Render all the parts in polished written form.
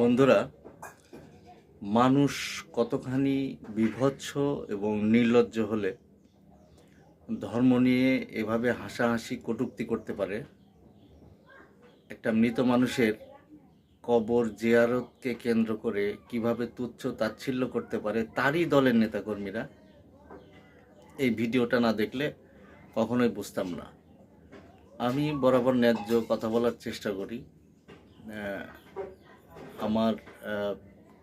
বন্ধুরা, মানুষ কতখানি বিভৎস এবং নির্লজ্জ হলে ধর্ম নিয়ে এভাবে হাসাহাসি কটূক্তি করতে পারে। একটা মৃত মানুষের কবর জিয়ারতকে কেন্দ্র করে কিভাবে তুচ্ছ তাচ্ছিল্য করতে পারে তারই দলের নেতাকর্মীরা। এই ভিডিওটা না দেখলে কখনোই বুঝতাম না। আমি বরাবর ন্যায্য কথা বলার চেষ্টা করি। আমার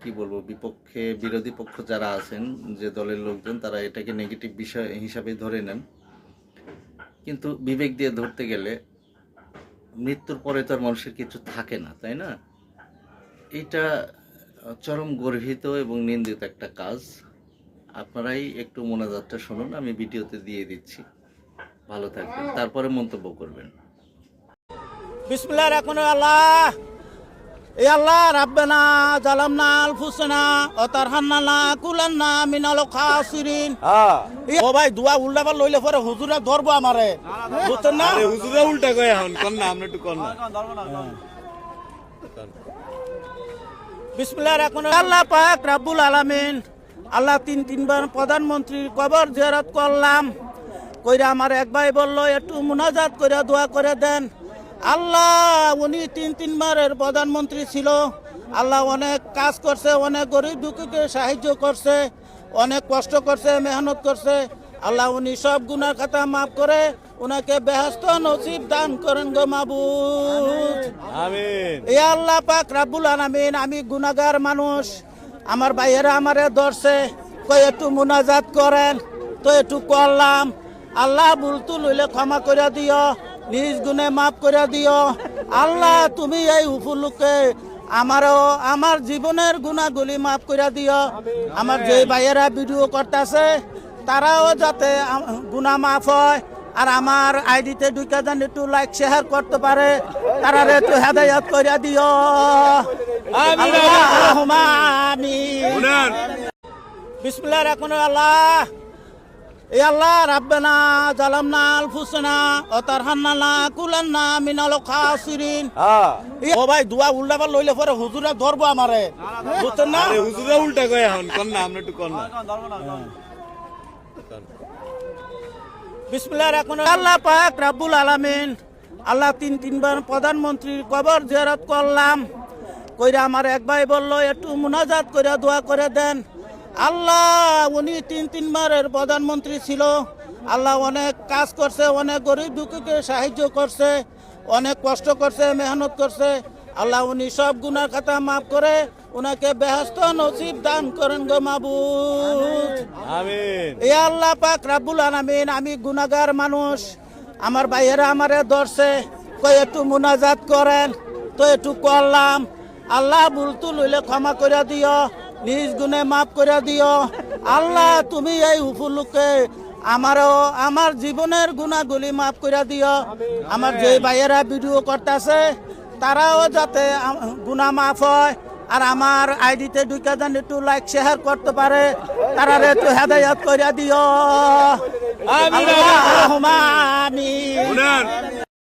কি বলবো, বিপক্ষে বিরোধী পক্ষ যারা আছেন, যে দলের লোকজন, তারা এটাকে নেগেটিভ বিষয় হিসাবে ধরে নেন। কিন্তু বিবেক দিয়ে ধরতে গেলে মৃত্যুর পরে তো আর মানুষের কিছু থাকে না, তাই না? এটা চরম গর্হিত এবং নিন্দিত একটা কাজ। আপনারাই একটু মোনাজাতটা শুনুন, আমি ভিডিওতে দিয়ে দিচ্ছি। ভালো থাকবেন, তারপরে মন্তব্য করবেন। বিসমিল্লাহির রহমানির আল্লাহ ইয়া আল্লাহ রাব্বানা জালামনা আনফুসানা ওয়া তারহামনা কুল্লানা মিনাল খাসিরিন। ও ভাই দোয়া উল্টাবার লইলে পরে হুজুরে ধরবো আমারে, বুঝছেন না? আরে হুজুরে উল্টা কয় এখন কোন না, আমরা একটু কোন না। বিসমিল্লাহির রহমানির আল্লাহ পাক রব্বুল আলামিন, আল্লাহ তিনবার প্রধানমন্ত্রীর কবর জিয়ারত করলাম। কইরা আমার এক ভাই বললো একটু মুনাজাত করে দোয়া করে দেন। আল্লাহ, উনি তিনবারের প্রধানমন্ত্রী ছিল। আল্লাহ অনেক কাজ করছে, অনেক গরিব দুঃখীকে সাহায্য করছে, অনেক কষ্ট করছে, মেহনত করছে। আল্লাহ উনি সব গুনার খাতা মাফ করে উনাকে বেহেশত নসিব দান করেন গো মাবুদ, আমিন। ইয়া আল্লাহ পাক রব্বুল আলামিন, আমি গুনাহগার মানুষ, আমার ভাইয়েরা আমারে ধরছে, কই একটু মুনাজাত করেন, তো একটু করলাম। আল্লাহ ভুলতু লইলে ক্ষমা করে দিও, নিজ গুণে মাফ করে দিও। আল্লাহ তুমি এই উপলক্ষে আমার জীবনের গুণাগুলি মাফ করে দিও। আমার যে ভাইয়েরা ভিডিও করতেছে তারাও যাতে গুনাহ মাফ হয়, আর আমার আইডিতে ঢুকে যেন একটু লাইক শেয়ার করতে পারে, তারা একটু হেদায়েত করে দিও। আল্লাহুম্মা আমিন। বিসমিল্লাহির রহমানির আল্লাহ ইয়া আল্লাহ রাব্বানা জালামনা আনফুসানা ওয়া তারহামনা কুল্লানা মিনাল খাসিরিন। ও ভাই দোয়া উল্টাবার লইলে পরে হুজুরে ধরবো আমারে, বুঝছেন না? আরে হুজুরে উল্টা কয় এখন কোন না, আমরা একটু কোন না। বিসমিল্লাহির রহমানির আল্লাহ পাক রব্বুল আলামিন, আল্লাহ তিনবার প্রধানমন্ত্রীর কবর জিয়ারত করলাম। কইরা আমার এক ভাই বললো একটু মুনাজাত করে দোয়া করে দেন। আল্লাহ, উনি তিনবারের প্রধানমন্ত্রী ছিল। আল্লাহ অনেক কাজ করছে, অনেক গরিব দুঃখীকে সাহায্য করছে, অনেক কষ্ট করছে, মেহনত করছে। আল্লাহ উনি সব গুনার খাতা মাফ করে উনাকে বেহেশত নসিব দান করেন গো মাবুদ, আমিন। ইয়া আল্লাহ পাক রব্বুল আলামিন, আমি গুনাহগার মানুষ, আমার ভাইয়েরা আমারে ধরছে, কই একটু মুনাজাত করেন, তো একটু করলাম। আল্লাহ ভুলতু লইলে ক্ষমা করে দিও, নিজ গুণে মাফ করে দিও। আল্লাহ তুমি এই উপলক্ষে আমার জীবনের গুণাগুলি মাফ করে দিও। আমার যে ভাইয়েরা ভিডিও করতেছে তারাও যাতে গুনাহ মাফ হয়, আর আমার আইডিতে ঢুকে যেন একটু লাইক শেয়ার করতে পারে, তারা একটু হেদায়েত করে দিও। আল্লাহুম্মা আমিন।